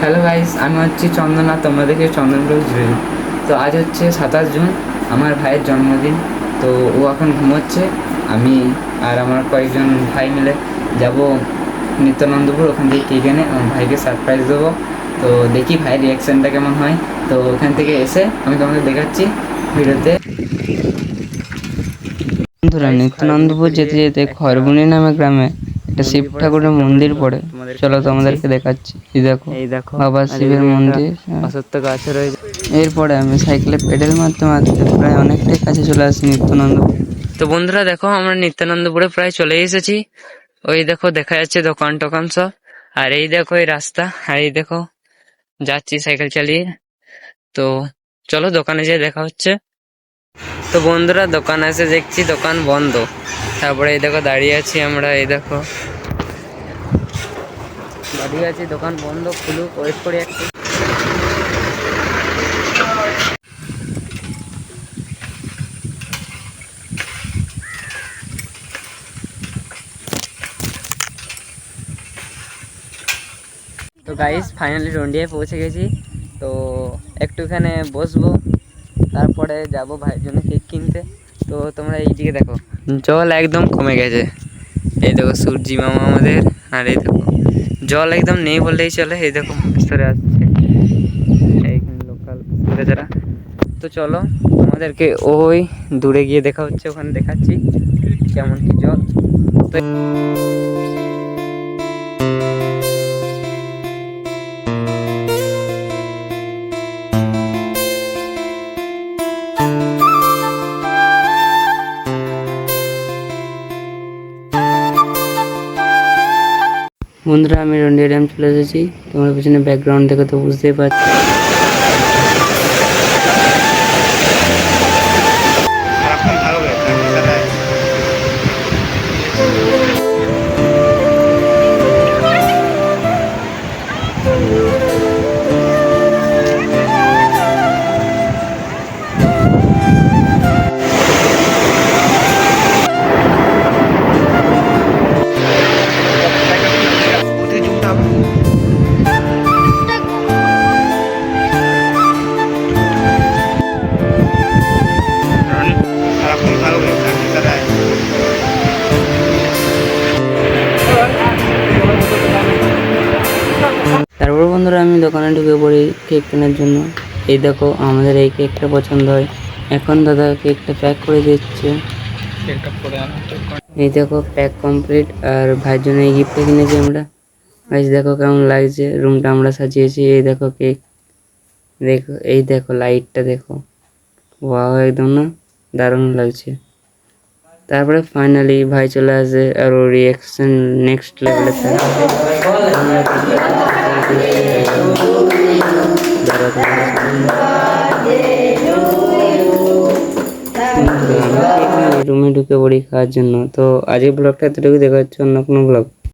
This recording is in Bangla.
হ্যালো গাইস, আমি হচ্ছি চন্দনা, তোমরা দেখে চন্দন ব্লগস ভিডিও। তো আজ হচ্ছে 27 জুন, আমার ভাইয়ের জন্মদিন। তো ও এখন ঘুমোচ্ছে। আমি আর আমার কয়েকজন ভাই মিলে যাব নিত্যানন্দপুর, ওখান থেকে কেক এনে আমার ভাইকে সারপ্রাইজ দেবো। তো দেখি ভাইয়ের রিয়াকশানটা কেমন হয়। তো ওখান থেকে এসে আমি তোমাদের দেখাচ্ছি ভিডিওতে। বন্ধুরা, নিত্যানন্দপুর যেতে যেতে খড়বুনি নামে গ্রামে একটা শিব ঠাকুরের মন্দির পড়ে। চলো তোমাদেরকে দেখাচ্ছি। এই দেখো বাবা শিবের মন্দির, অশ্বত্থ গাছ রয়েছে। এরপরে আমি সাইকেলে পেডেল মারতে মারতে প্রায় অনেকটাই কাছে চলে আসি নিত্যানন্দপুর। তো বন্ধুরা দেখো, আমরা নিত্যানন্দপুরে প্রায় চলে এসেছি। ওই দেখো দেখা যাচ্ছে দোকান টোকান সব, আর এই দেখো এই রাস্তা, আর এই দেখো যাচ্ছি সাইকেল চালিয়ে। তো চলো দোকানে যেয়ে দেখা হচ্ছে। তো বন্ধুরা, দোকান এসে দেখছি দোকান বন্ধ। তারপরে এই দেখো দাঁড়িয়ে আছি আমরা, এই দেখো দাঁড়িয়ে আছি, দোকান বন্ধ, খুলুক, ওয়েট করি একটু। তো গাইস ফাইনালি রন্ডিয়ায় পৌঁছে গেছি। তো একটু এখানে বসবো, তারপরে যাব ভাইয়ের জন্য কেক কিনতে। তো তোমরা এইদিকে দেখো, জল একদম কমে গেছে। এই দেখো সূর্যি মামা আমাদের, আর এই দেখো জল একদম নেই বললেই চলে। এই দেখো ভিতরে আসছে এইখানে লোকাল যারা। তো চলো আমাদেরকে ওই দূরে গিয়ে দেখা হচ্ছে, ওখানে দেখাচ্ছি কেমন কি জল। তো বন্ধুরা, আমি রন্ডিয়া ড্যাম চলে এসেছি। তোমার পিছনে ব্যাকগ্রাউন্ড দেখে তো বুঝতেই পারছি। তারপর বন্ধুরা আমি দোকানে ঢুকে পড়ি কেক কেনার জন্য। এই দেখো আমাদের এই কেকটা পছন্দ হয়। এখন দাদা কেকটা প্যাক করে দিচ্ছে। এই দেখো প্যাক কমপ্লিট, আর ভাইয়ের জন্য এই গিফটটা কিনেছি আমরা। গাইস দেখো কেমন লাগছে, রুমটা আমরা সাজিয়েছি। এই দেখো কেক, দেখো এই দেখো লাইটটা দেখো, ওয়াও একদম না দারুণ লাগছে। তারপরে ফাইনালি ভাই চলে আসে, আর ওর রিয়াকশন নেক্সট লেভেলে থাকে। রুমে ঢুকে পড়ি খাওয়ার জন্য। তো আজকের ব্লগটা এতটুকু, দেখা হচ্ছে অন্য কোনো ব্লগ।